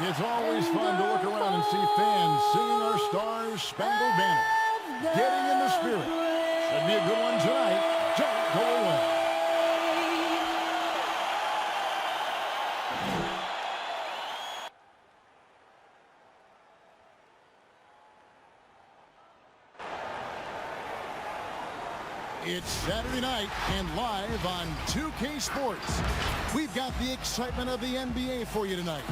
It's always fun to look around and see fans singing our Stars Spangled Banner. Getting in the spirit. Should be a good one tonight. Don't go away. It's Saturday night and live on 2K Sports. We've got the excitement of the NBA for you tonight.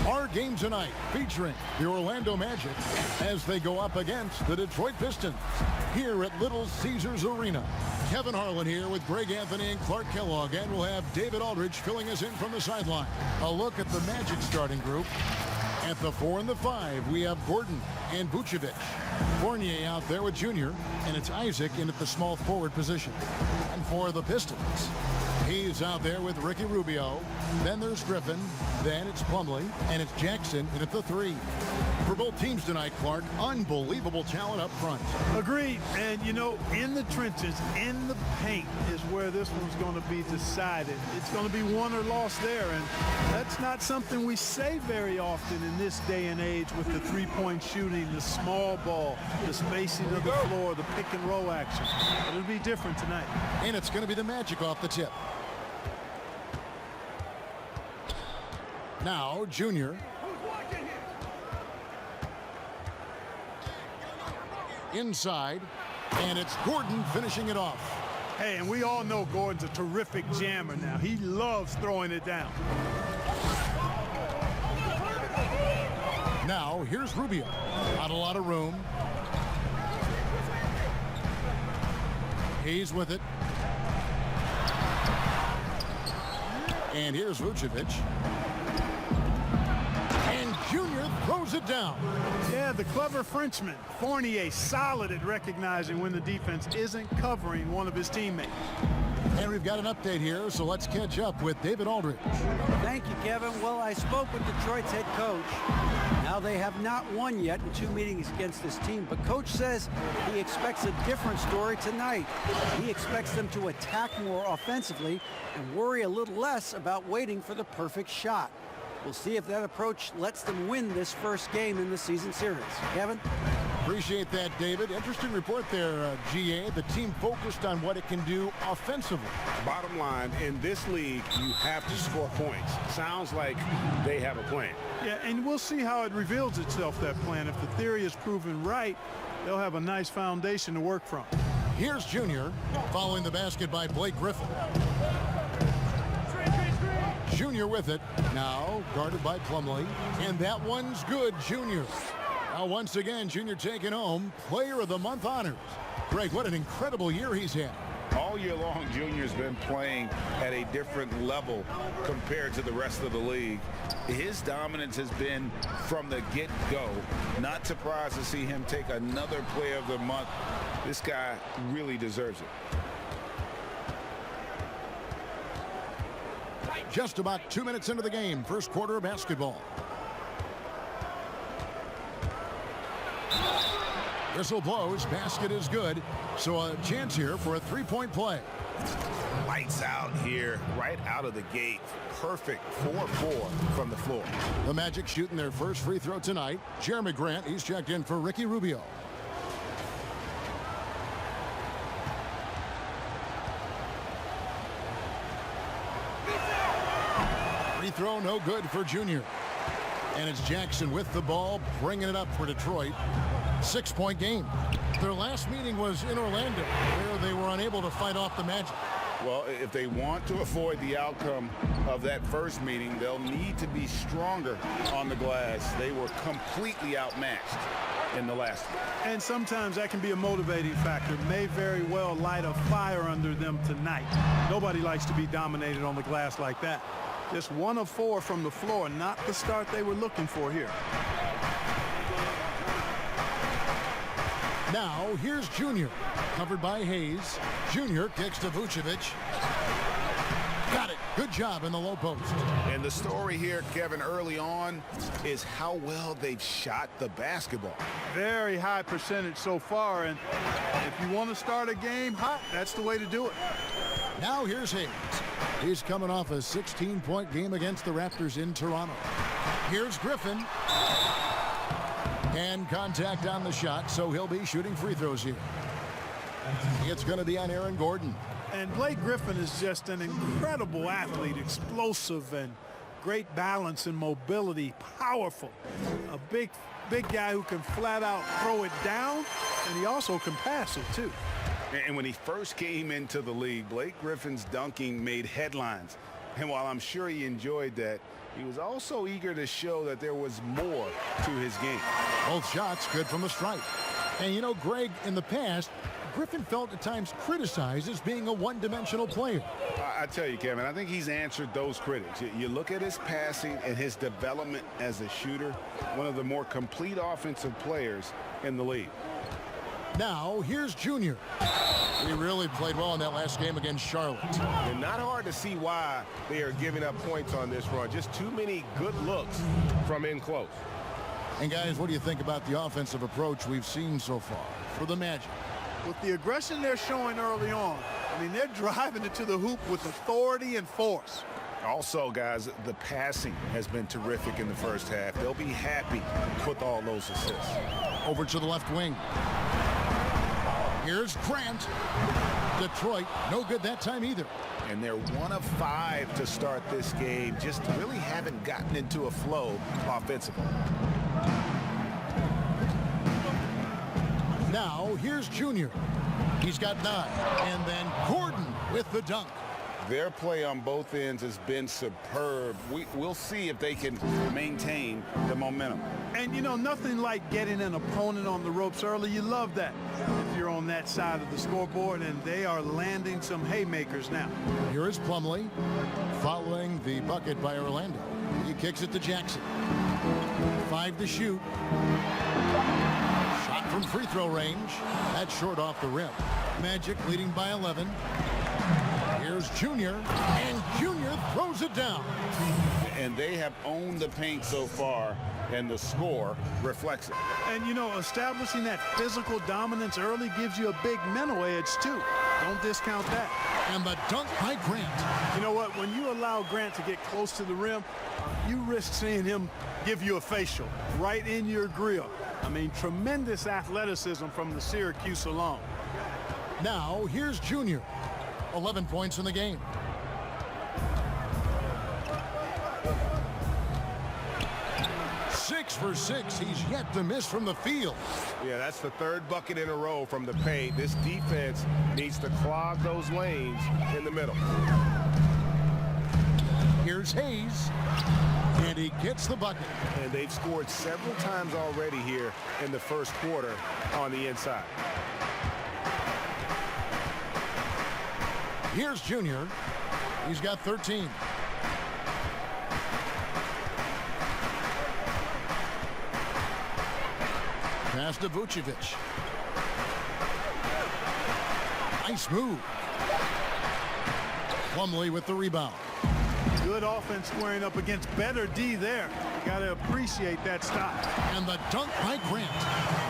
Our game tonight featuring the Orlando Magic as they go up against the Detroit Pistons here at Little Caesars Arena. Kevin Harlan here with Greg Anthony and Clark Kellogg, and we'll have David Aldridge filling us in from the sideline. A look at the Magic starting group. At the 4 and the 5, we have Gordon and Vucevic. Fournier out there with Junior, and it's Isaac in at the small forward position. And for the Pistons, he's out there with Ricky Rubio. Then there's Griffin. Then it's Plumlee, and it's Jackson in at the 3. For both teams tonight, Clark, unbelievable talent up front. Agreed. And, you know, in the trenches, in the paint is where this one's going to be decided. It's going to be won or lost there, and that's not something we say very often in this day and age with the three-point shooting, the small ball, the spacing of the floor, the pick-and-roll action. But it'll be different tonight. And it's going to be the Magic off the tip. Now, Junior. Inside, and it's Gordon finishing it off. Hey, and we all know Gordon's a terrific jammer now. He loves throwing it down. Now, here's Rubio. Not a lot of room. He's with it. And here's Vucevic. And Junior throws it down. Yeah, the clever Frenchman. Fournier solid at recognizing when the defense isn't covering one of his teammates. And we've got an update here, so let's catch up with David Aldridge. Thank you, Kevin. Well, I spoke with Detroit's head coach. Now, they have not won yet in 2 meetings against this team, but coach says he expects a different story tonight. He expects them to attack more offensively and worry a little less about waiting for the perfect shot. We'll see if that approach lets them win this first game in the season series. Kevin? Appreciate that, David. Interesting report there, GA. The team focused on what it can do offensively. Bottom line, in this league, you have to score points. Sounds like they have a plan. Yeah, and we'll see how it reveals itself, that plan. If the theory is proven right, they'll have a nice foundation to work from. Here's Junior, following the basket by Blake Griffin. Junior with it, now guarded by Plumlee, and that one's good, Junior. Now once again, Junior taking home Player of the Month honors. Greg, what an incredible year he's had. All year long, Junior's been playing at a different level compared to the rest of the league. His dominance has been from the get-go. Not surprised to see him take another Player of the Month. This guy really deserves it. Just about 2 minutes into the game, first quarter of basketball. Whistle blows, basket is good, so a chance here for a three-point play. Lights out here, right out of the gate. Perfect 4-4 from the floor. The Magic shooting their first free throw tonight. Jeremy Grant, he's checked in for Ricky Rubio. Free throw no good for Junior. And it's Jackson with the ball, bringing it up for Detroit. 6-point game. Their last meeting was in Orlando, where they were unable to fight off the Magic. Well, if they want to avoid the outcome of that first meeting, they'll need to be stronger on the glass. They were completely outmatched in the last one. And sometimes that can be a motivating factor. May very well light a fire under them tonight. Nobody likes to be dominated on the glass like that. Just 1 of 4 from the floor, not the start they were looking for here. Now, here's Junior, covered by Hayes. Junior kicks to Vucevic. Got it. Good job in the low post. And the story here, Kevin, early on is how well they've shot the basketball. Very high percentage so far, and if you want to start a game hot, that's the way to do it. Now here's Hayes. He's coming off a 16-point game against the Raptors in Toronto. Here's Griffin. And contact on the shot, so he'll be shooting free throws here. It's going to be on Aaron Gordon. And Blake Griffin is just an incredible athlete, explosive and great balance and mobility, powerful. A big guy who can flat out throw it down, and he also can pass it too. And when he first came into the league, Blake Griffin's dunking made headlines. And while I'm sure he enjoyed that, he was also eager to show that there was more to his game. Both shots good from the stripe. And you know, Greg, in the past, Griffin felt at times criticized as being a one-dimensional player. I tell you, Kevin, I think he's answered those critics. You look at his passing and his development as a shooter, one of the more complete offensive players in the league. Now, here's Junior. He really played well in that last game against Charlotte. And not hard to see why they are giving up points on this run. Just too many good looks from in close. And guys, what do you think about the offensive approach we've seen so far for the Magic? With the aggression they're showing early on, I mean, they're driving it to the hoop with authority and force. Also, guys, the passing has been terrific in the first half. They'll be happy with all those assists. Over to the left wing. Here's Grant. Detroit, no good that time either. And they're 1 of 5 to start this game. Just really haven't gotten into a flow offensively. Now, here's Junior. He's got 9. And then Gordon with the dunk. Their play on both ends has been superb. We'll see if they can maintain the momentum. And, you know, nothing like getting an opponent on the ropes early. You love that if you're on that side of the scoreboard, and they are landing some haymakers now. Here is Plumlee following the bucket by Orlando. He kicks it to Jackson. 5 to shoot. Shot from free throw range. That's short off the rim. Magic leading by 11. Here's Junior, and Junior throws it down. And they have owned the paint so far, and the score reflects it. And, you know, establishing that physical dominance early gives you a big mental edge, too. Don't discount that. And the dunk by Grant. You know what? When you allow Grant to get close to the rim, you risk seeing him give you a facial right in your grill. I mean, tremendous athleticism from the Syracuse alone. Now, here's Junior. 11 points in the game. Six for 6. He's yet to miss from the field. Yeah, that's the 3rd bucket in a row from the paint. This defense needs to clog those lanes in the middle. Here's Hayes, and he gets the bucket. And they've scored several times already here in the first quarter on the inside. Here's Junior. He's got 13. Pass to Vucevic. Nice move. Plumlee with the rebound. Good offense squaring up against better D there. Got to appreciate that stop. And the dunk by Grant.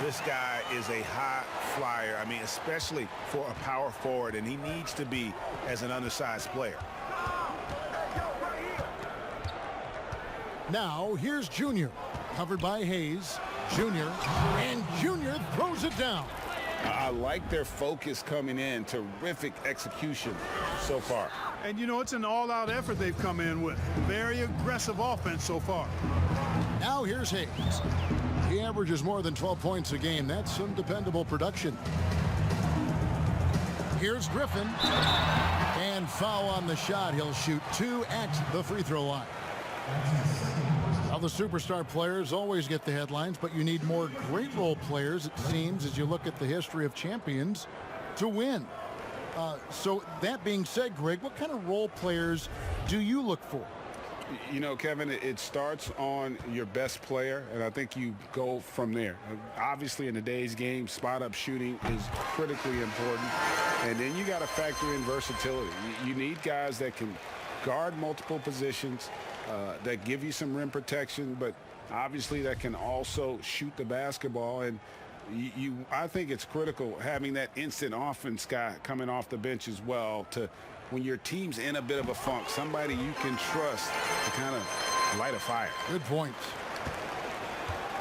This guy is a high flyer. I mean, especially for a power forward, and he needs to be as an undersized player. Now, here's Junior. Covered by Hayes. Junior. And Junior throws it down. I like their focus coming in. Terrific execution so far. And, you know, it's an all-out effort they've come in with. Very aggressive offense so far. Now here's Hayes. He averages more than 12 points a game. That's some dependable production. Here's Griffin. And foul on the shot. He'll shoot 2 at the free throw line. Now, the superstar players always get the headlines, but you need more great role players, it seems, as you look at the history of champions, to win. So that being said, Greg, what kind of role players do you look for? You know, Kevin, it starts on your best player, and I think you go from there. Obviously, in today's game, spot-up shooting is critically important, and then you got to factor in versatility. You need guys that can guard multiple positions, that give you some rim protection, but obviously that can also shoot the basketball. And I think it's critical having that instant offense guy coming off the bench as well, to when your team's in a bit of a funk, somebody you can trust to kind of light a fire. Good points.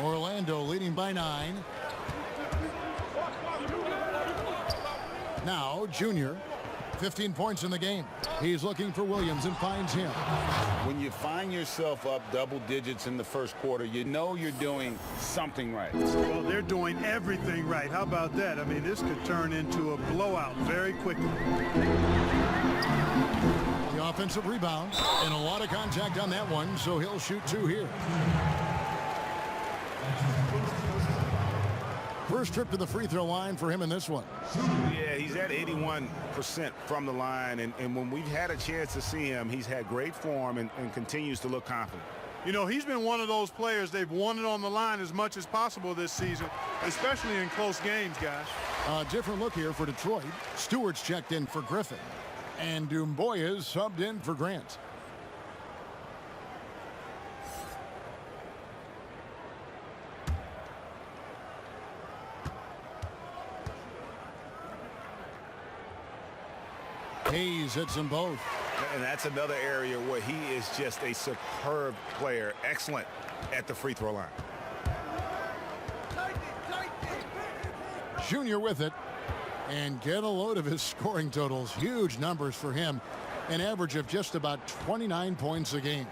Orlando leading by 9. Now, Junior, 15 points in the game. He's looking for Williams and finds him. When you find yourself up double digits in the first quarter, you know you're doing something right. Well, they're doing everything right. How about that? I mean, this could turn into a blowout very quickly. The offensive rebound and a lot of contact on that one, so he'll shoot 2 here. First trip to the free throw line for him in this one. Yeah, he's at 81% from the line, and when we've had a chance to see him, he's had great form and continues to look confident. You know, he's been one of those players they've wanted on the line as much as possible this season, especially in close games, guys. A different look here for Detroit. Stewart's checked in for Griffin, and Dumboya's subbed in for Grant. Hayes hits them both. And that's another area where he is just a superb player. Excellent at the free throw line. Junior with it. And get a load of his scoring totals. Huge numbers for him. An average of just about 29 points a game.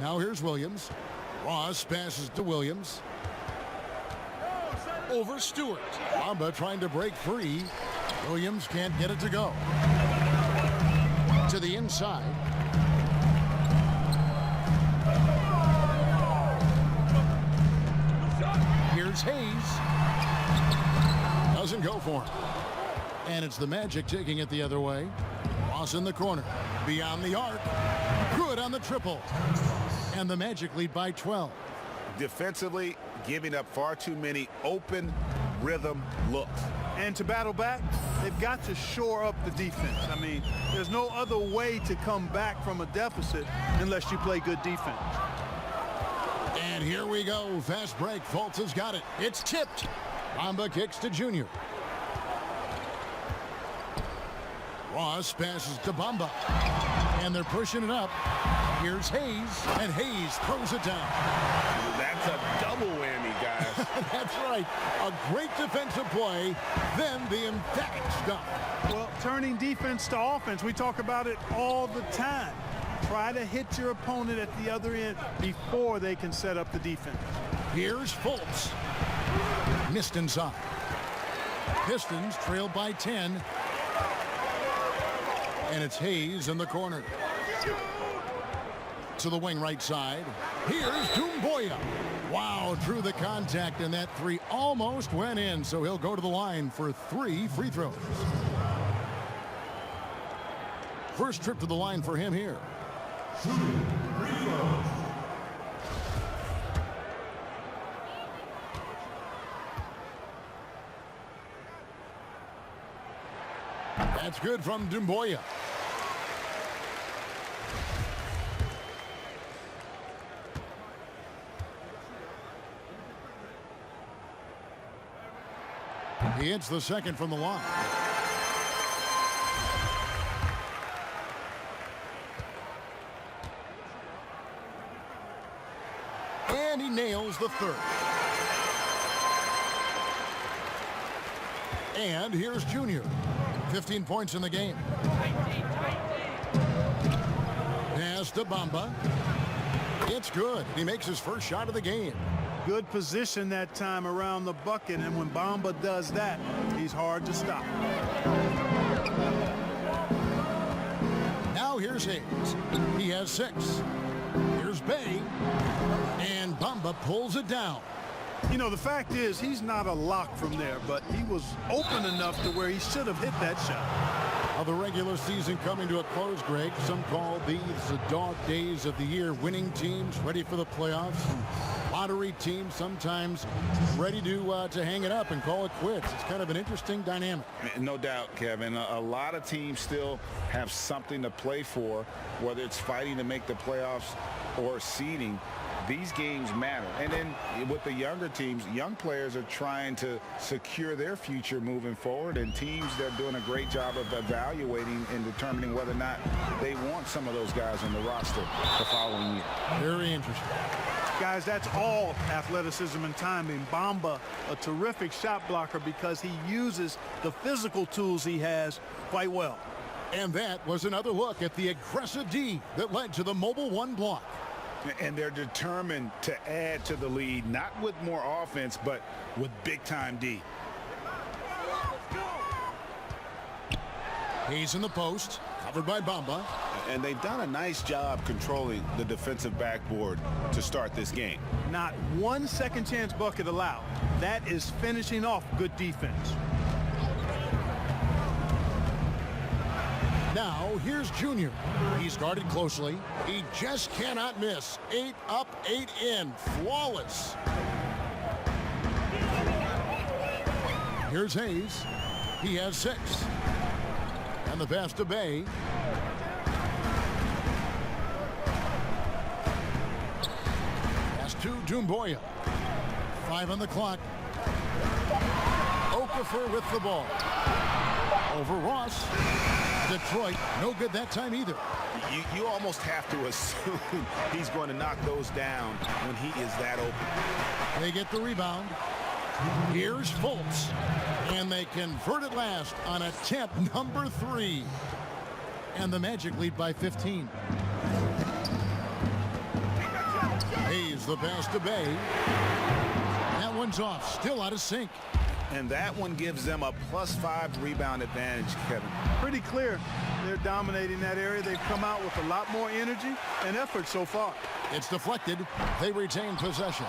Now here's Williams. Ross passes to Williams. Over Stewart. Bamba trying to break free. Williams can't get it to go. To the inside. Here's Hayes. Doesn't go for him. And it's the Magic taking it the other way. Ross in the corner. Beyond the arc. Good on the triple. And the Magic lead by 12. Defensively, giving up far too many open rhythm looks. And to battle back, they've got to shore up the defense. I mean, there's no other way to come back from a deficit unless you play good defense. And here we go. Fast break. Fultz has got it. It's tipped. Bamba kicks to Junior. Ross passes to Bamba. And they're pushing it up. Here's Hayes. And Hayes throws it down. That's a double whammy, guys. That's right. A great defensive play, then the emphatic stop. Well, turning defense to offense, we talk about it all the time. Try to hit your opponent at the other end before they can set up the defense. Here's Fultz. Missed inside. Pistons trail by 10. And it's Hayes in the corner. To the wing right side. Here's Dumboya. Wow, drew the contact, and that 3 almost went in, so he'll go to the line for 3 free throws. First trip to the line for him here. That's good from Dumboya. He hits the second from the line. And he nails the third. And here's Junior. 15 points in the game. Pass to Bamba. It's good. He makes his first shot of the game. Good position that time around the bucket, and when Bamba does that, he's hard to stop. Now here's Hayes. He has 6. Here's Bay. And Bamba pulls it down. You know, the fact is, he's not a lock from there, but he was open enough to where he should have hit that shot. Of the regular season coming to a close, Greg. Some call these the dog days of the year. Winning teams ready for the playoffs. Lottery teams sometimes ready to hang it up and call it quits. It's kind of an interesting dynamic. No doubt, Kevin. A lot of teams still have something to play for, whether it's fighting to make the playoffs or seeding. these games matter. And then with the younger teams, young players are trying to secure their future moving forward, and teams that are doing a great job of evaluating and determining whether or not they want some of those guys on the roster the following year. Very interesting. Guys, that's all athleticism and timing. Bamba, a terrific shot blocker because he uses the physical tools he has quite well. And that was another look at the aggressive D that led to the mobile one block. And they're determined to add to the lead, not with more offense, but with big-time D. He's in the post, covered by Bamba. And they've done a nice job controlling the defensive backboard to start this game. Not one second chance bucket allowed. That is finishing off good defense. Now, here's Junior. He's guarded closely. He just cannot miss. 8 up, 8 in. Flawless. Here's Hayes. He has 6. And the pass to Bay. Pass to Doumbouya. 5 on the clock. Okafor with the ball. Over Ross. Detroit, no good that time either. You almost have to assume he's going to knock those down when he is that open. They get the rebound. Here's Fultz. And they convert at last on attempt number 3. And the Magic lead by 15. Hayes the pass to Bay. That one's off, still out of sync. And that one gives them a +5 rebound advantage, Kevin. Pretty clear. They're dominating that area. They've come out with a lot more energy and effort so far. It's deflected. They retain possession.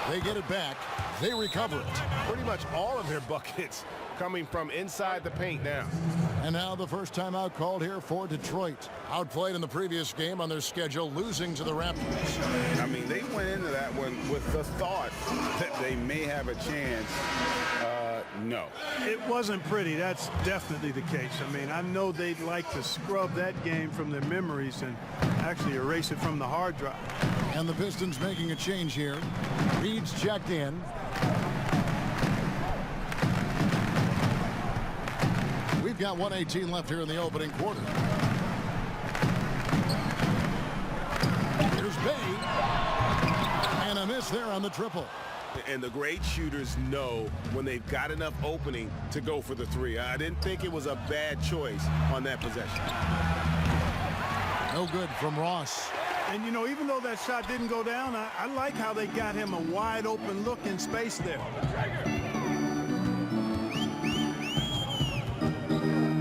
They get it back. They recover it. Pretty much all of their buckets coming from inside the paint now. And now the first timeout called here for Detroit. Outplayed in the previous game on their schedule, losing to the Raptors. I mean, they went into that one with the thought that they may have a chance. No. It wasn't pretty. That's definitely the case. I mean, I know they'd like to scrub that game from their memories and actually erase it from the hard drive. And the Pistons making a change here. Reed's checked in. We've got 1:18 left here in the opening quarter. Here's Bay. And a miss there on the triple. And the great shooters know when they've got enough opening to go for the 3. I didn't think it was a bad choice on that possession. No good from Ross. And, you know, even though that shot didn't go down, I like how they got him a wide open look in space there.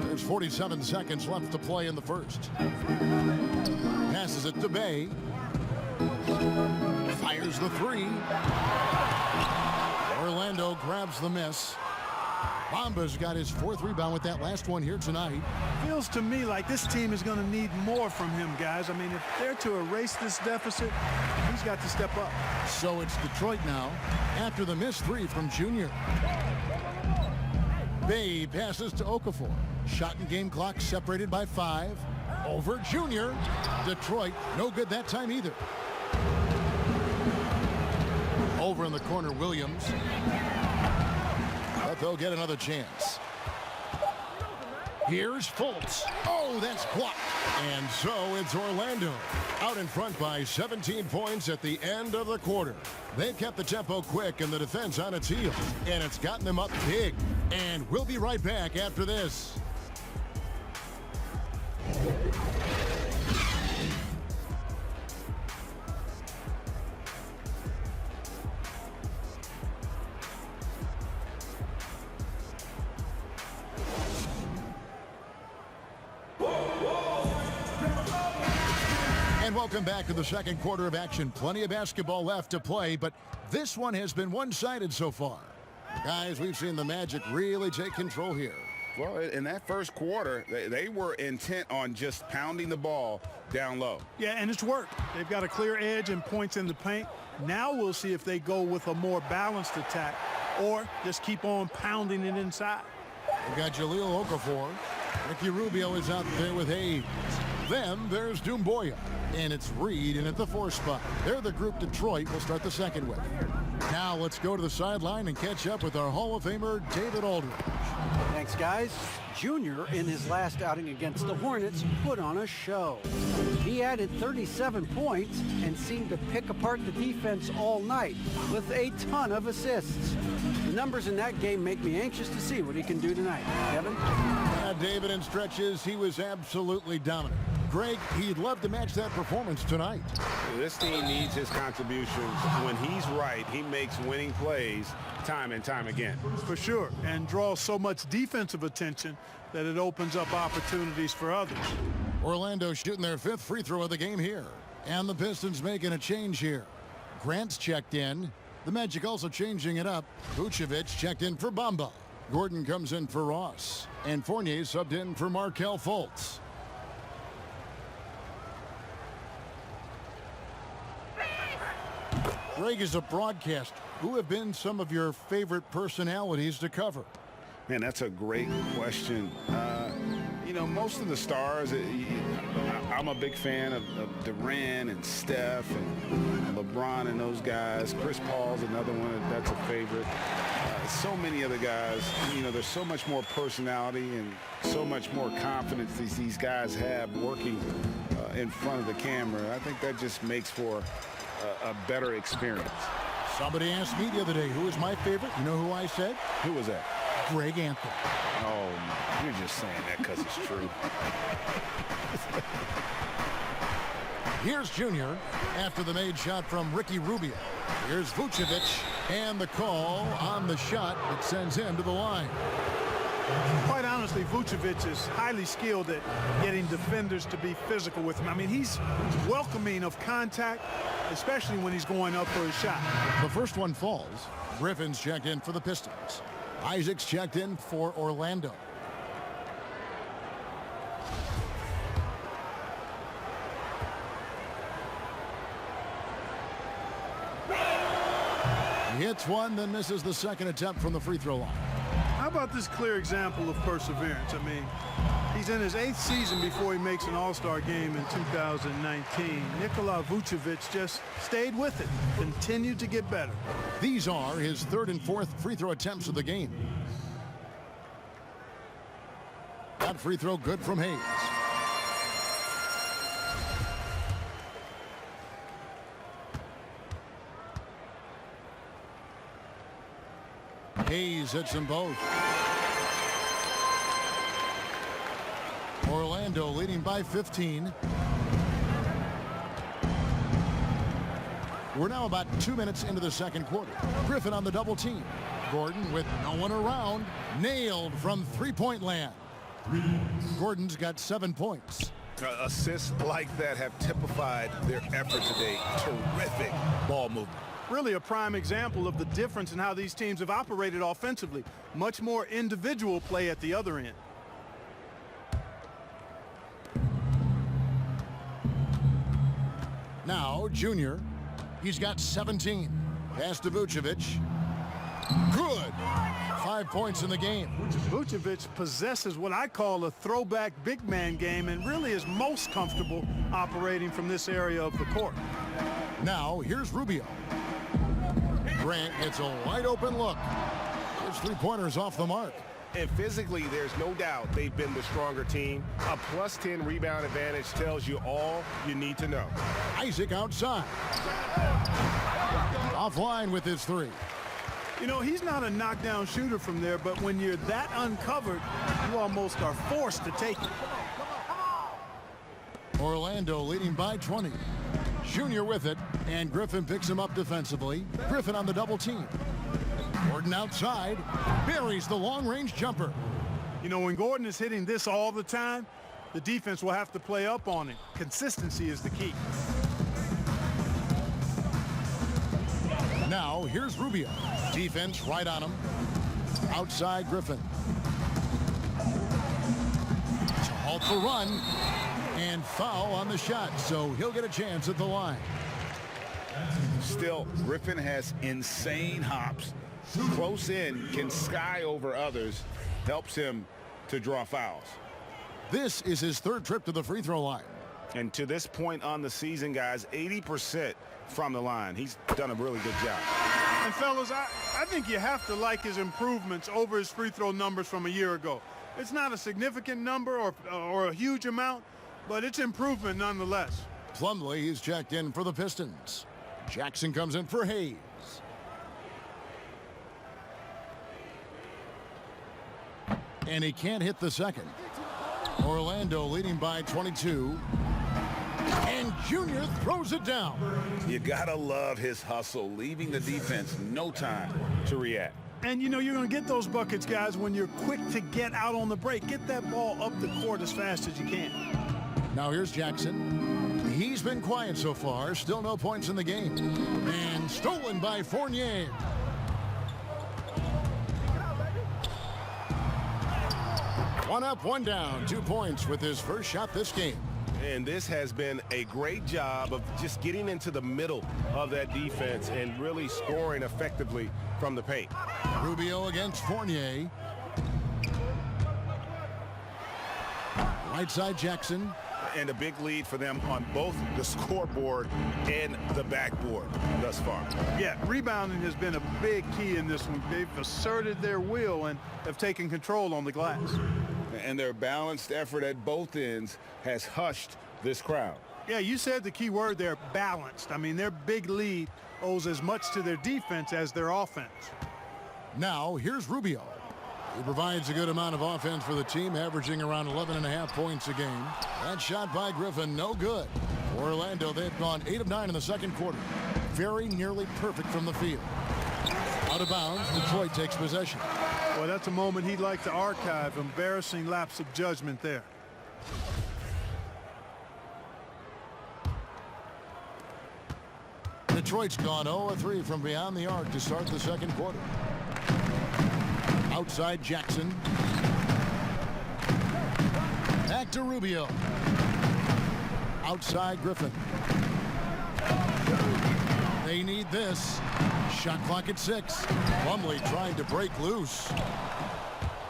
There's 47 seconds left to play in the first. Passes it to Bay. Fires the 3. Orlando grabs the miss. Bamba's got his 4th rebound with that last one here tonight. Feels to me like this team is going to need more from him, guys. I mean, if they're to erase this deficit, he's got to step up. So it's Detroit now after the missed 3 from Junior. Bay passes to Okafor. Shot and game clock separated by 5. Over Junior. Detroit, no good that time either. Over in the corner, Williams. But they'll get another chance. Here's Fultz. Oh, that's blocked. And so it's Orlando out in front by 17 points at the end of the quarter. They've kept the tempo quick and the defense on its heels, and it's gotten them up big. And we'll be right back after this. And welcome back to the second quarter of action. Plenty of basketball left to play, but this one has been one-sided so far. Guys, we've seen the Magic really take control here. Well, in that first quarter, they were intent on just pounding the ball down low. Yeah, and it's worked. They've got a clear edge and points in the paint. Now we'll see if they go with a more balanced attack or just keep on pounding it inside. We've got Jahlil Okafor. Ricky Rubio is out there with Hayes. Then there's Doumbouya, and it's Reed in at the 4 spot. They're the group Detroit will start the second with. Now let's go to the sideline and catch up with our Hall of Famer, David Aldridge. Thanks, guys. Junior, in his last outing against the Hornets, put on a show. He added 37 points and seemed to pick apart the defense all night with a ton of assists. The numbers in that game make me anxious to see what he can do tonight. Kevin? David, in stretches, he was absolutely dominant. Greg, he'd love to match that performance tonight. This team needs his contributions. When he's right, he makes winning plays time and time again. For sure, and draws so much defensive attention that it opens up opportunities for others. Orlando shooting their 5th free throw of the game here. And the Pistons making a change here. Grant's checked in. The Magic also changing it up. Vucevic checked in for Bamba. Gordon comes in for Ross. And Fournier subbed in for Markelle Fultz. Greg, is a broadcaster, who have been some of your favorite personalities to cover? Man, that's a great question. You know, most of the stars, I'm a big fan of Durant and Steph and LeBron and those guys. Chris Paul's another one that's a favorite. So many other guys, you know, there's so much more personality and so much more confidence these guys have working in front of the camera. I think that just makes for a better experience. Somebody asked me the other day, who is my favorite? You know who I said? Who was that? Greg Anthony. Oh, you're just saying that because it's true. Here's Junior after the made shot from Ricky Rubio. Here's Vucevic, and the call on the shot that sends him to the line. Quite honestly, Vucevic is highly skilled at getting defenders to be physical with him. I mean, he's welcoming of contact, especially when he's going up for a shot. The first one falls. Griffin's checked in for the Pistons. Isaac's checked in for Orlando. He hits one, then misses the second attempt from the free throw line. How about this clear example of perseverance? I mean, he's in his 8th season before he makes an All-Star game in 2019. Nikola Vucevic just stayed with it, continued to get better. These are his 3rd and 4th free throw attempts of the game. That free throw good from Hayes. Hayes hits them both. Orlando leading by 15. We're now about 2 minutes into the second quarter. Griffin on the double team. Gordon with no one around. Nailed from three-point land. Gordon's got 7 points. Assists like that have typified their effort today. Terrific ball movement. Really a prime example of the difference in how these teams have operated offensively. Much more individual play at the other end. Now, Junior. He's got 17. Pass to Vucevic. Good. 5 points in the game. Vucevic possesses what I call a throwback big man game and really is most comfortable operating from this area of the court. Now, here's Rubio. Grant gets a wide open look. His 3-pointers off the mark. And physically, there's no doubt they've been the stronger team. A +10 rebound advantage tells you all you need to know. Isaac outside. Offline with his 3. You know, he's not a knockdown shooter from there, but when you're that uncovered, you almost are forced to take it. Orlando leading by 20. Junior with it, and Griffin picks him up defensively. Griffin on the double team. Gordon outside, buries the long-range jumper. You know, when Gordon is hitting this all the time, the defense will have to play up on it. Consistency is the key. Now, here's Rubio. Defense right on him. Outside Griffin. To halt the run. And foul on the shot, so he'll get a chance at the line. Still, Griffin has insane hops. Close in, can sky over others, helps him to draw fouls. This is his 3rd trip to the free throw line. And to this point on the season, guys, 80% from the line. He's done a really good job. And fellas, I think you have to like his improvements over his free throw numbers from a year ago. It's not a significant number or a huge amount, but it's improvement nonetheless. Plumlee is checked in for the Pistons. Jackson comes in for Hayes. And he can't hit the second. Orlando leading by 22. And Junior throws it down. You gotta love his hustle, leaving the defense no time to react. And, you know, you're going to get those buckets, guys, when you're quick to get out on the break. Get that ball up the court as fast as you can. Now here's Jackson. He's been quiet so far. Still no points in the game. And stolen by Fournier. One up, one down. 2 points with his first shot this game. And this has been a great job of just getting into the middle of that defense and really scoring effectively from the paint. Rubio against Fournier. Right side Jackson. And a big lead for them on both the scoreboard and the backboard thus far. Yeah, rebounding has been a big key in this one. They've asserted their will and have taken control on the glass. And their balanced effort at both ends has hushed this crowd. Yeah, you said the key word there, balanced. I mean, their big lead owes as much to their defense as their offense. Now, here's Rubio. He provides a good amount of offense for the team, averaging around 11.5 points a game. That shot by Griffin, no good. For Orlando, they've gone 8 of 9 in the second quarter. Very nearly perfect from the field. Out of bounds, Detroit takes possession. Well, that's a moment he'd like to archive. Embarrassing lapse of judgment there. Detroit's gone 0-3 from beyond the arc to start the second quarter. Outside Jackson. Back to Rubio. Outside Griffin. They need this. Shot clock at 6. Plumlee trying to break loose.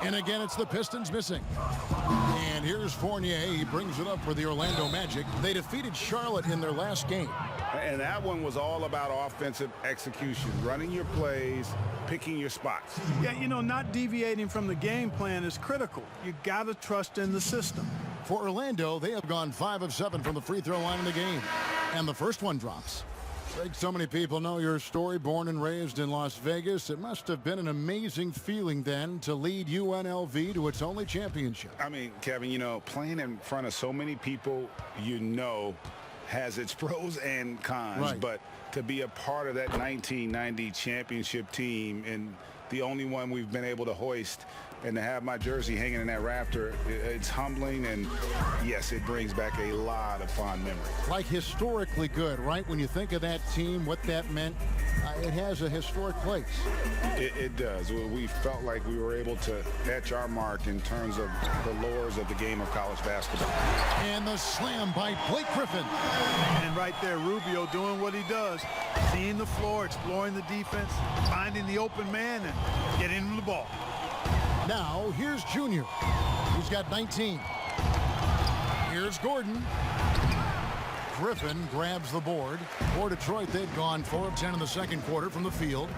And again, it's the Pistons missing. And here's Fournier. He brings it up for the Orlando Magic. They defeated Charlotte in their last game. And that one was all about offensive execution, running your plays, picking your spots. Yeah, you know, not deviating from the game plan is critical. You got to trust in the system. For Orlando, they have gone 5 of 7 from the free throw line in the game. And the first one drops. Like so many people know your story, born and raised in Las Vegas. It must have been an amazing feeling then to lead UNLV to its only championship. I mean, Kevin, you know, playing in front of so many people, you know, has its pros and cons. Right. But to be a part of that 1990 championship team and the only one we've been able to hoist and to have my jersey hanging in that rafter, it's humbling, and yes, it brings back a lot of fond memories. Like historically good, right? When you think of that team, what that meant, it has a historic place. It does. We felt like we were able to etch our mark in terms of the lures of the game of college basketball. And the slam by Blake Griffin. And right there, Rubio doing what he does, seeing the floor, exploring the defense, finding the open man, and getting him the ball. Now, here's Junior. He's got 19. Here's Gordon. Griffin grabs the board. For Detroit, they've gone 4 of 10 in the second quarter from the field.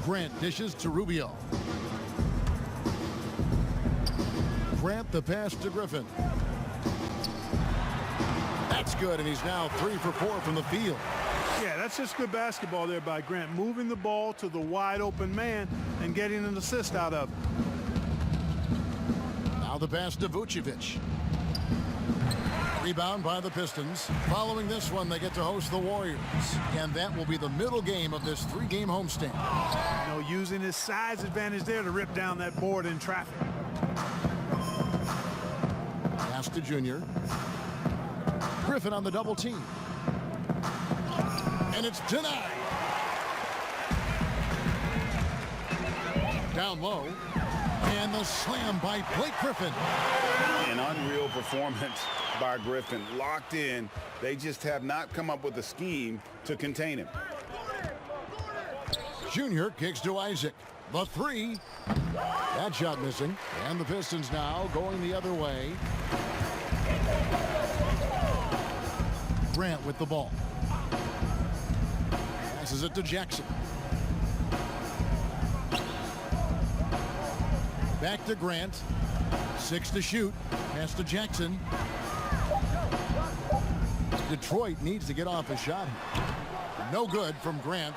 Grant dishes to Rubio. Grant the pass to Griffin. That's good, and he's now 3 for 4 from the field. Yeah, that's just good basketball there by Grant, moving the ball to the wide open man and getting an assist out of it. Now the pass to Vucevic. Rebound by the Pistons. Following this one, they get to host the Warriors. And that will be the middle game of this 3-game homestand. You know, using his size advantage there to rip down that board in traffic. Pass to Junior. Griffin on the double team. And it's denied. Down low. And the slam by Blake Griffin. An unreal performance by Griffin. Locked in. They just have not come up with a scheme to contain him. Junior kicks to Isaac. The 3. That shot missing. And the Pistons now going the other way. Grant with the ball. Passes it to Jackson. Back to Grant. 6 to shoot. Pass to Jackson. Detroit needs to get off a shot here. No good from Grant.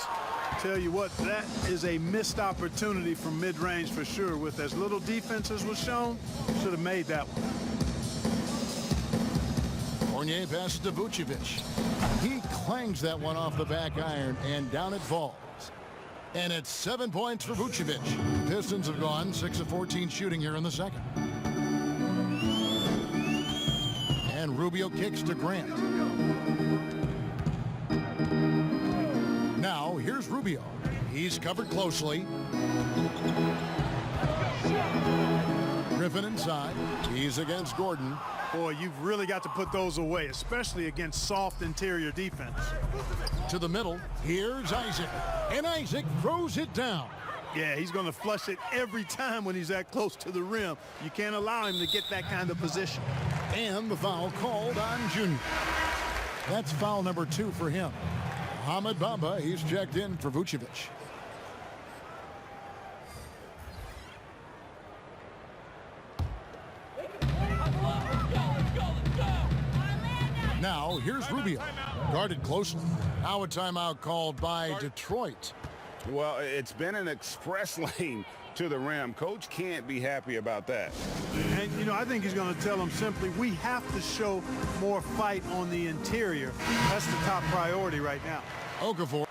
Tell you what, that is a missed opportunity from mid-range for sure. With as little defense as was shown, should have made that one. Fournier passes to Vucevic. He clangs that one off the back iron, and down it falls. And it's 7 points for Vucevic. Pistons have gone 6 of 14 shooting here in the second. And Rubio kicks to Grant. Now, here's Rubio. He's covered closely. Griffin inside. He's against Gordon. Boy, you've really got to put those away, especially against soft interior defense. To the middle. Here's Isaac. And Isaac throws it down. Yeah, he's going to flush it every time when he's that close to the rim. You can't allow him to get that kind of position. And the foul called on Junior. That's foul number 2 for him. Mohamed Bamba, he's checked in for Vucevic. Now, here's Rubio. Guarded closely. Now a timeout called by Detroit. Well, it's been an express lane to the rim. Coach can't be happy about that. And, you know, I think he's going to tell them simply, we have to show more fight on the interior. That's the top priority right now. Okafor.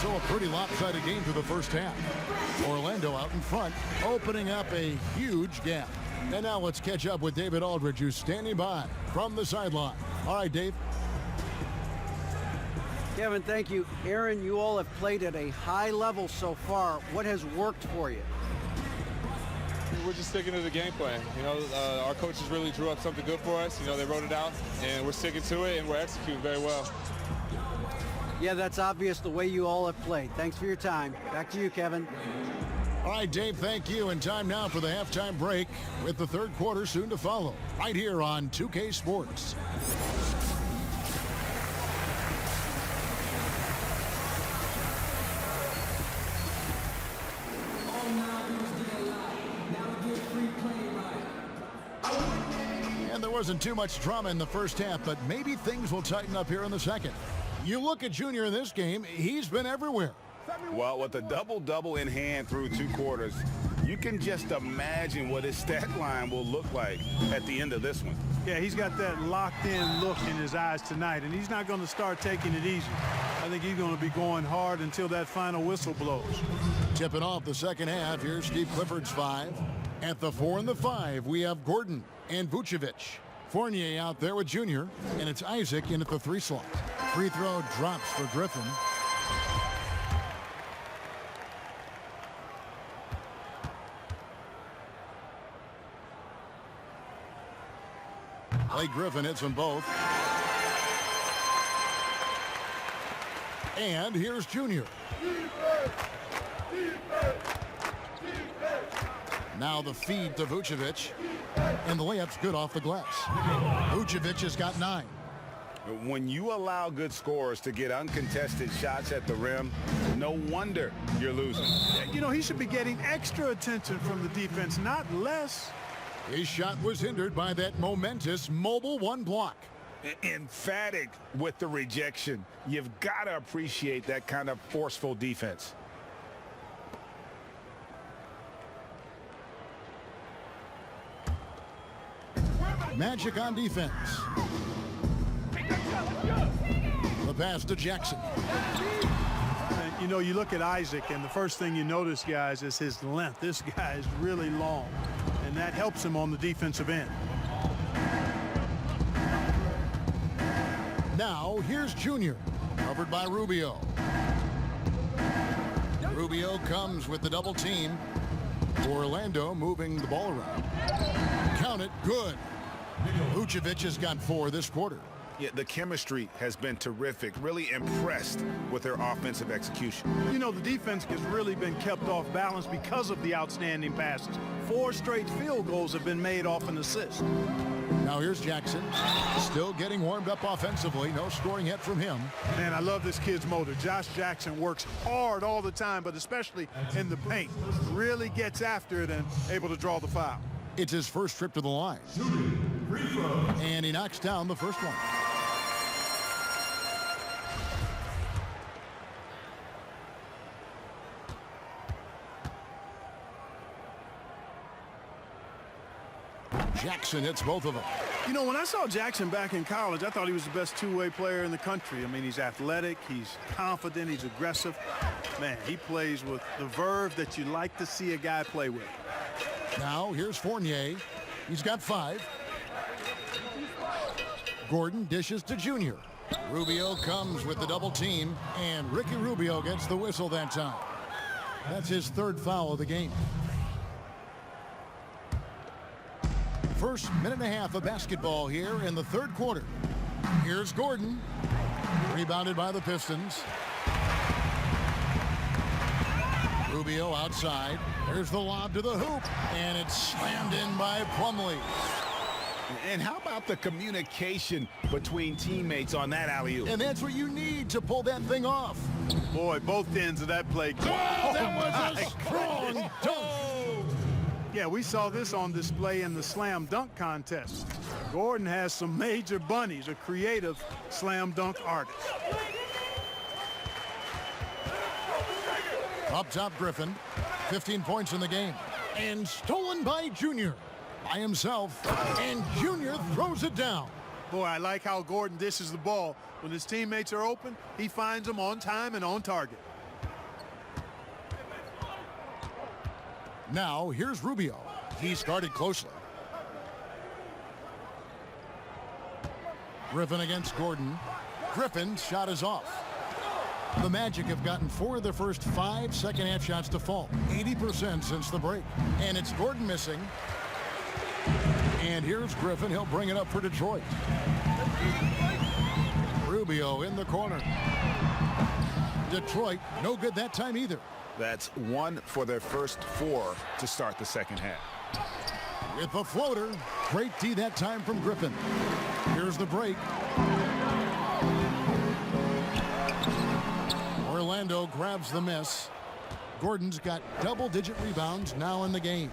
So a pretty lopsided game through the first half. Orlando out in front, opening up a huge gap. And now let's catch up with David Aldridge, who's standing by from the sideline. All right, Dave. Kevin, thank you. Aaron, you all have played at a high level so far. What has worked for you? We're just sticking to the game plan. You know, our coaches really drew up something good for us. You know, they wrote it out, and we're sticking to it, and we're executing very well. Yeah, that's obvious the way you all have played. Thanks for your time. Back to you, Kevin. All right, Dave, thank you. And time now for the halftime break with the third quarter soon to follow right here on 2K Sports. And there wasn't too much drama in the first half, but maybe things will tighten up here in the second. You look at Junior in this game, he's been everywhere. Well, with a double-double in hand through 2 quarters, you can just imagine what his stat line will look like at the end of this one. Yeah, he's got that locked-in look in his eyes tonight, and he's not going to start taking it easy. I think he's going to be going hard until that final whistle blows. Tipping off the second half, here's Steve Clifford's 5. At the 4 and the 5, we have Gordon and Vucevic. Fournier out there with Junior, and it's Isaac in at the 3 slot. Free throw drops for Griffin. Blake Griffin hits them both. And here's Junior. Now the feed to Vucevic. And the layup's good off the glass. Vucevic has got 9. When you allow good scorers to get uncontested shots at the rim, no wonder you're losing. You know, he should be getting extra attention from the defense, not less. His shot was hindered by that momentous mobile 1 block. Emphatic with the rejection. You've got to appreciate that kind of forceful defense. Magic on defense. The pass to Jackson. And, you know, you look at Isaac, and the first thing you notice, guys, is his length. This guy is really long, and that helps him on the defensive end. Now, here's Junior, covered by Rubio. Rubio comes with the double team. Orlando moving the ball around. Count it, good. Vucevic has got 4 this quarter. Yeah, the chemistry has been terrific. Really impressed with their offensive execution. You know, the defense has really been kept off balance because of the outstanding passes. 4 straight field goals have been made off an assist. Now here's Jackson, still getting warmed up offensively. No scoring yet from him. Man, I love this kid's motor. Josh Jackson works hard all the time, but especially in the paint. Really gets after it and able to draw the foul. It's his first trip to the line. And he knocks down the first one. Jackson hits both of them. You know, when I saw Jackson back in college, I thought he was the best two-way player in the country. I mean, he's athletic, he's confident, he's aggressive. Man, he plays with the verve that you like to see a guy play with. Now here's Fournier. He's got 5. Gordon dishes to Junior. Rubio comes with the double team, and Ricky Rubio gets the whistle that time. That's his 3rd foul of the game. First minute and a half of basketball here in the 3rd quarter. Here's Gordon. Rebounded by the Pistons. Rubio outside. There's the lob to the hoop, and it's slammed in by Plumlee. And how about the communication between teammates on that alley-oop? And that's what you need to pull that thing off. Boy, both ends of that play. Oh, that was a strong dunk. Yeah, we saw this on display in the slam dunk contest. Gordon has some major bunnies, a creative slam dunk artist. Up top, Griffin. 15 points in the game. And stolen by Junior. By himself. And Junior throws it down. Boy, I like how Gordon dishes the ball. When his teammates are open, he finds them on time and on target. Now, here's Rubio. He's guarded closely. Griffin against Gordon. Griffin's shot is off. The Magic have gotten 4 of their first 5 second-half shots to fall. 80% since the break. And it's Gordon missing. And here's Griffin. He'll bring it up for Detroit. Rubio in the corner. Detroit, no good that time either. That's 1 for their first 4 to start the second half. With the floater. Great D that time from Griffin. Here's the break. Orlando grabs the miss. Gordon's got double-digit rebounds now in the game.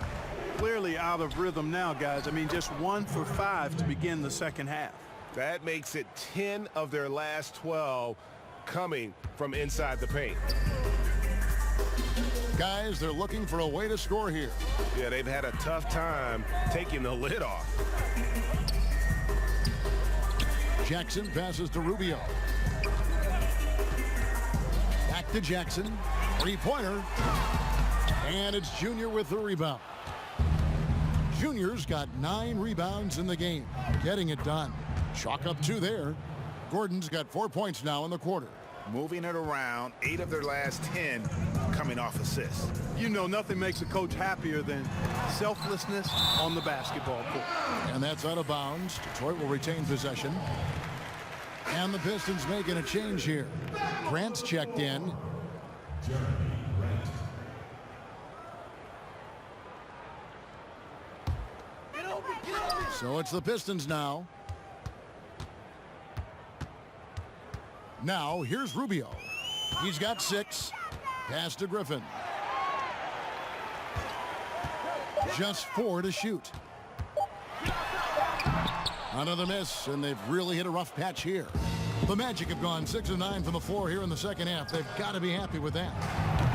Clearly out of rhythm now, guys. I mean, just 1 for 5 to begin the second half. That makes it 10 of their last 12 coming from inside the paint. Guys, they're looking for a way to score here. Yeah, they've had a tough time taking the lid off. Jackson passes to Rubio. Back to Jackson. 3-pointer. And it's Junior with the rebound. Junior's got 9 rebounds in the game. Getting it done. Chalk up 2 there. Gordon's got 4 points now in the quarter. Moving it around, 8 of their last 10 coming off assists. You know, nothing makes a coach happier than selflessness on the basketball court. And that's out of bounds. Detroit will retain possession. And the Pistons making a change here. Grant's checked in. So it's the Pistons now. Now, here's Rubio. He's got 6. Pass to Griffin. Just 4 to shoot. Another miss, and they've really hit a rough patch here. The Magic have gone 6 of 9 from the floor here in the second half. They've got to be happy with that.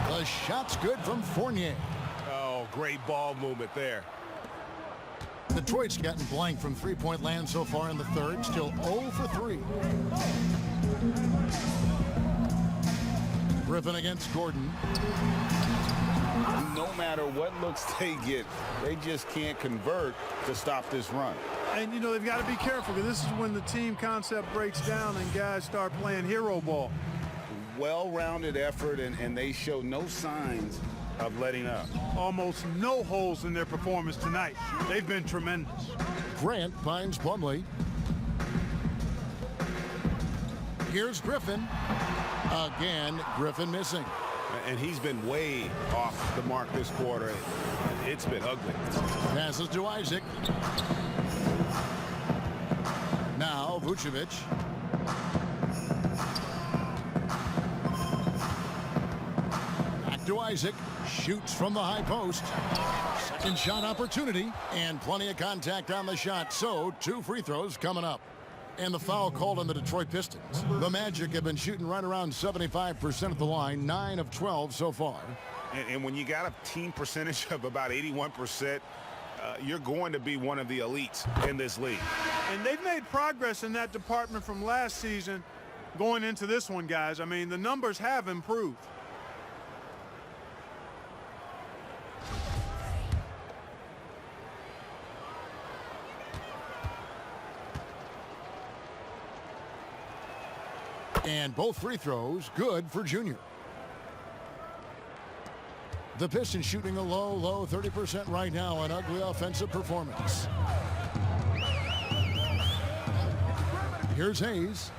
The shot's good from Fournier. Oh, great ball movement there. Detroit's gotten blank from three-point land so far in the third. Still 0 for 3. Griffin against Gordon. No matter what looks they get, they just can't convert to stop this run. And, you know, they've got to be careful because this is when the team concept breaks down and guys start playing hero ball. Well-rounded effort, and they show no signs of letting up. Almost no holes in their performance tonight. They've been tremendous. Grant finds Plumlee. Here's Griffin. Again, Griffin missing. And he's been way off the mark this quarter. It's been ugly. Passes to Isaac. Now Vucevic. Back to Isaac. Shoots from the high post. Second shot opportunity. And plenty of contact on the shot. So 2 free throws coming up. And the foul called on the Detroit Pistons. The Magic have been shooting right around 75% at the line. 9 of 12 so far. And when you got a team percentage of about 81%, you're going to be one of the elites in this league. And they've made progress in that department from last season going into this one, guys. I mean, the numbers have improved. And both free throws good for Junior. The Pistons shooting a low 30% right now. An ugly offensive performance. Here's Hayes.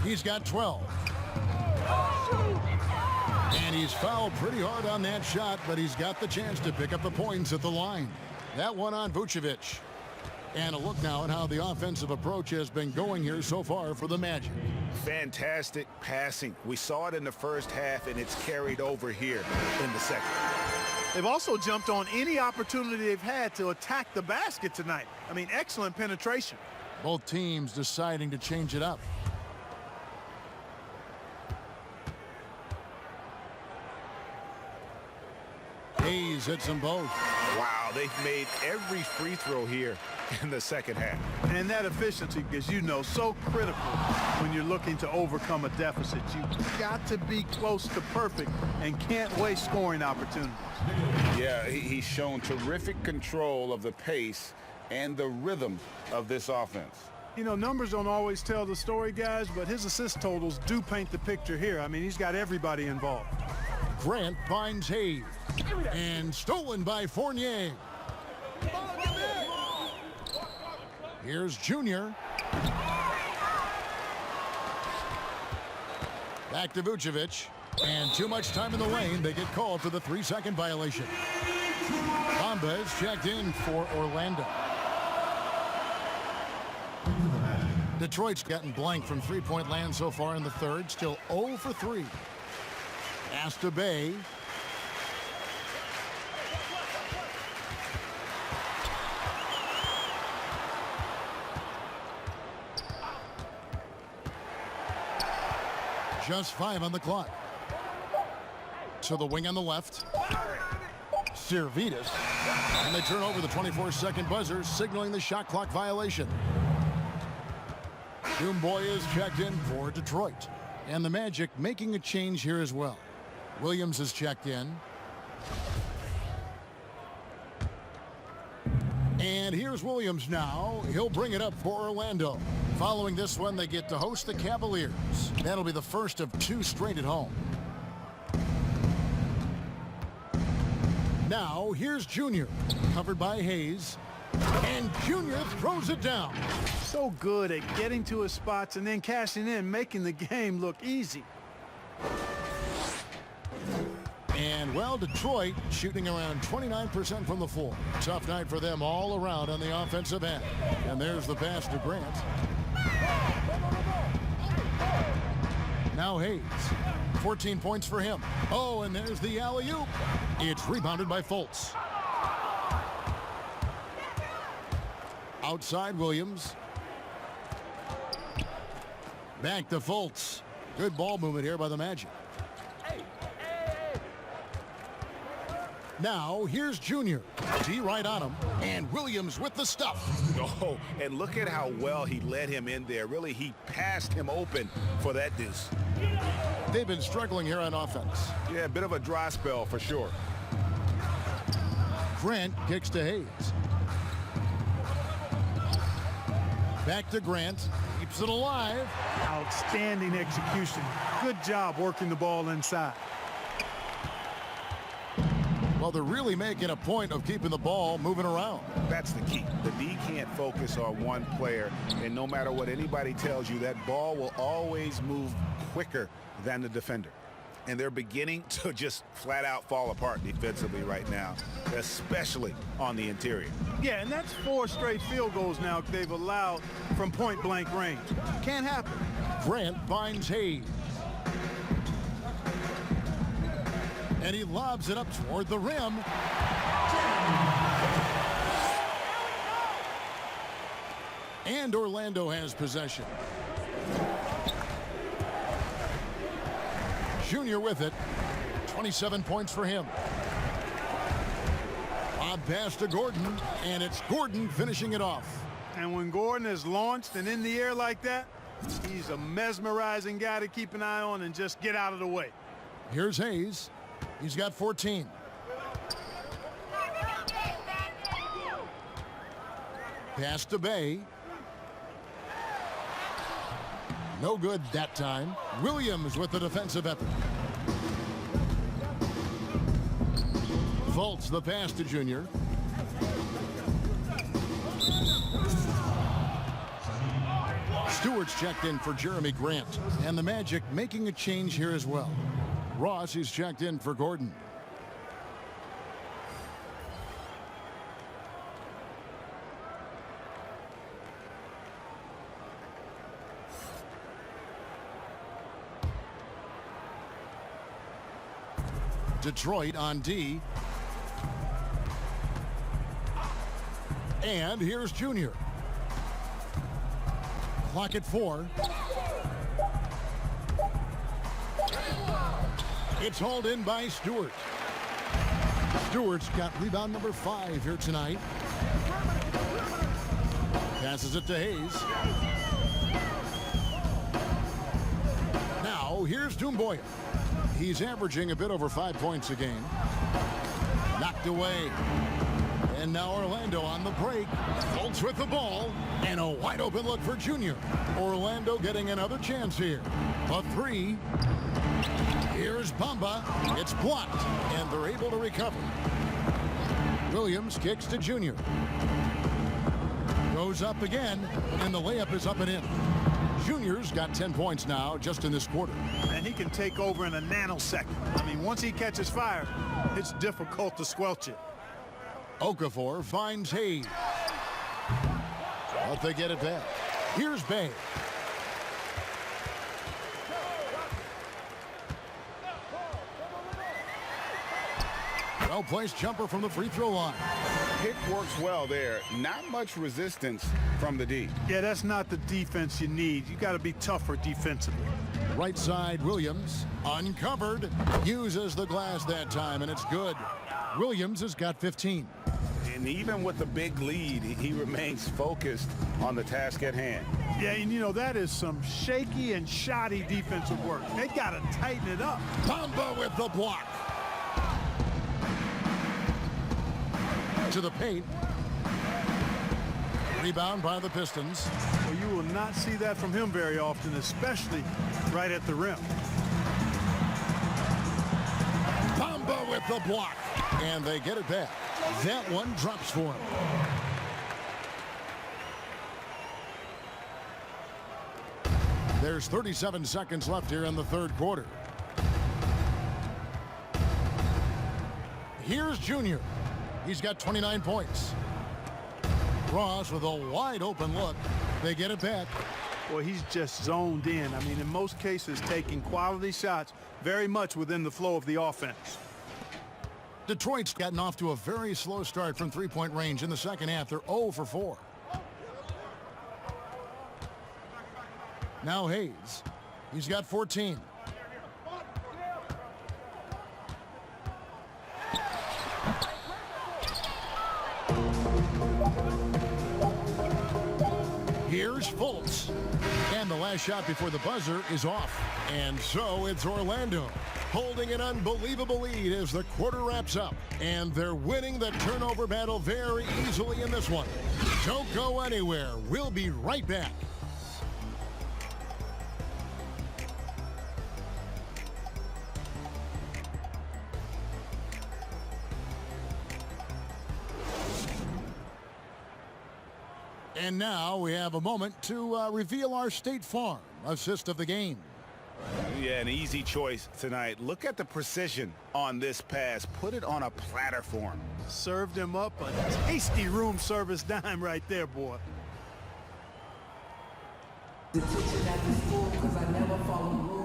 He's got 12. And he's fouled pretty hard on that shot, but he's got the chance to pick up the points at the line. That one on Vucevic. And a look now at how the offensive approach has been going here so far for the Magic. Fantastic passing. We saw it in the first half, and it's carried over here in the second. They've also jumped on any opportunity they've had to attack the basket tonight. I mean, excellent penetration. Both teams deciding to change it up. Hayes hits them both. Wow, they've made every free throw here in the second half. And that efficiency, because you know, so critical when you're looking to overcome a deficit. You've got to be close to perfect and can't waste scoring opportunities. Yeah, he's shown terrific control of the pace and the rhythm of this offense. You know, numbers don't always tell the story, guys, but his assist totals do paint the picture here. I mean, he's got everybody involved. Grant finds Hayes. And stolen by Fournier. Here's Junior. Back to Vucevic. And too much time in the lane. They get called for the 3-second violation. Bamba is checked in for Orlando. Detroit's gotten blank from three-point land so far in the third. Still 0 for 3. Pass to Bay. Just 5 on the clock. To the wing on the left. Servitas. And they turn over the 24-second buzzer, signaling the shot clock violation. Doomboy is checked in for Detroit. And the Magic making a change here as well. Williams is checked in. And here's Williams now. He'll bring it up for Orlando. Following this one, they get to host the Cavaliers. That'll be the first of 2 straight at home. Now, here's Junior. Covered by Hayes. And Junior throws it down. So good at getting to his spots and then cashing in, making the game look easy. And, well, Detroit shooting around 29% from the floor. Tough night for them all around on the offensive end. And there's the pass to Grant. Now Hayes. 14 points for him. Oh, and there's the alley-oop. It's rebounded by Fultz. Outside Williams. Back to Fultz. Good ball movement here by the Magic. Now, here's Junior. D right on him. And Williams with the stuff. Oh, and look at how well he led him in there. Really, he passed him open for that deuce. They've been struggling here on offense. Yeah, a bit of a dry spell for sure. Grant kicks to Hayes. Back to Grant. Keeps it alive. Outstanding execution. Good job working the ball inside. Well, they're really making a point of keeping the ball moving around. That's the key. The D can't focus on one player, and no matter what anybody tells you, that ball will always move quicker than the defender. And they're beginning to just flat out fall apart defensively right now, especially on the interior. Yeah, and that's 4 straight field goals now they've allowed from point-blank range. Can't happen. Grant finds Hayes. And he lobs it up toward the rim. And Orlando has possession. Junior with it. 27 points for him. Lob pass to Gordon, and it's Gordon finishing it off. And when Gordon is launched and in the air like that, he's a mesmerizing guy to keep an eye on and just get out of the way. Here's Hayes. He's got 14. Pass to Bay. No good that time. Williams with the defensive effort. Fultz the pass to Junior. Stewart's checked in for Jeremy Grant. And the Magic making a change here as well. Ross is checked in for Gordon. Detroit on D. And here's Junior. Clock at 4. It's hauled in by Stewart. Stewart's got rebound number 5 here tonight. Passes it to Hayes. Now here's Doumbouya. He's averaging a bit over 5 points a game. Knocked away. And now Orlando on the break. Fultz with the ball. And a wide open look for Junior. Orlando getting another chance here. A 3. Here's Bamba. It's blocked. And they're able to recover. Williams kicks to Junior. Goes up again. And the layup is up and in. Junior's got 10 points now just in this quarter. And he can take over in a nanosecond. I mean, once he catches fire, it's difficult to squelch it. Okafor finds Hayes. But they get it back. Here's Bay. Well-placed jumper from the free throw line. Pick works well there. Not much resistance from the D. Yeah, that's not the defense you need. You got to be tougher defensively. Right side, Williams. Uncovered. Uses the glass that time, and it's good. Williams has got 15. And even with the big lead, he remains focused on the task at hand. Yeah, and you know, that is some shaky and shoddy defensive work. They got to tighten it up. Bamba with the block. To the paint. Rebound by the Pistons. Well, you will not see that from him very often, especially right at the rim. Bamba with the block. And they get it back. That one drops for him. There's 37 seconds left here in the third quarter. Here's Junior. He's got 29 points. Ross with a wide open look. They get it back. Well, he's just zoned in. I mean, in most cases, taking quality shots very much within the flow of the offense. Detroit's gotten off to a very slow start from three-point range in the second half. They're 0 for 4. Now Hayes. He's got 14. Here's Fultz. And the last shot before the buzzer is off. And so it's Orlando holding an unbelievable lead as the quarter wraps up. And they're winning the turnover battle very easily in this one. Don't go anywhere. We'll be right back. And now we have a moment to reveal our State Farm assist of the game. Yeah, an easy choice tonight. Look at the precision on this pass. Put it on a platter for him. Served him up a tasty room service dime right there, boy. Detention at the school because I never follow rules.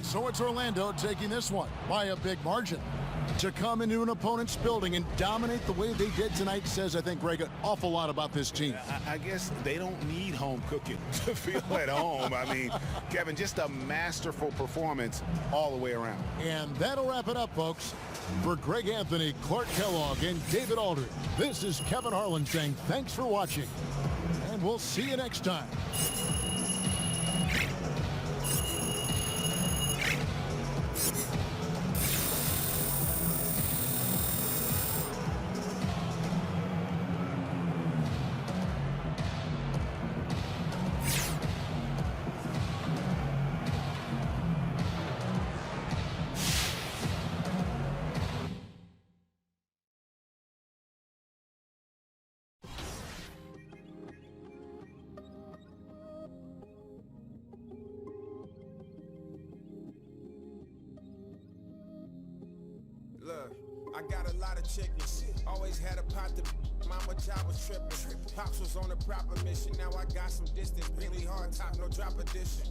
So it's Orlando taking this one by a big margin. To come into an opponent's building and dominate the way they did tonight says, I think, Greg, an awful lot about this team. I guess they don't need home cooking to feel at home. I mean, Kevin, just a masterful performance all the way around. And that'll wrap it up, folks. For Greg Anthony, Clark Kellogg, and David Aldridge, this is Kevin Harlan saying thanks for watching. And we'll see you next time. Look, I got a lot of chickens. Always had a pot to mama job was tripping. Pops was on a proper mission. Now I got some distance. Really hard top, no drop edition.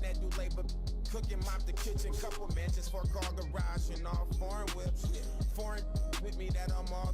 That do labor, cooking, mop the kitchen. Couple mansions, 4-car garage and all foreign whips. Foreign with me that I'm all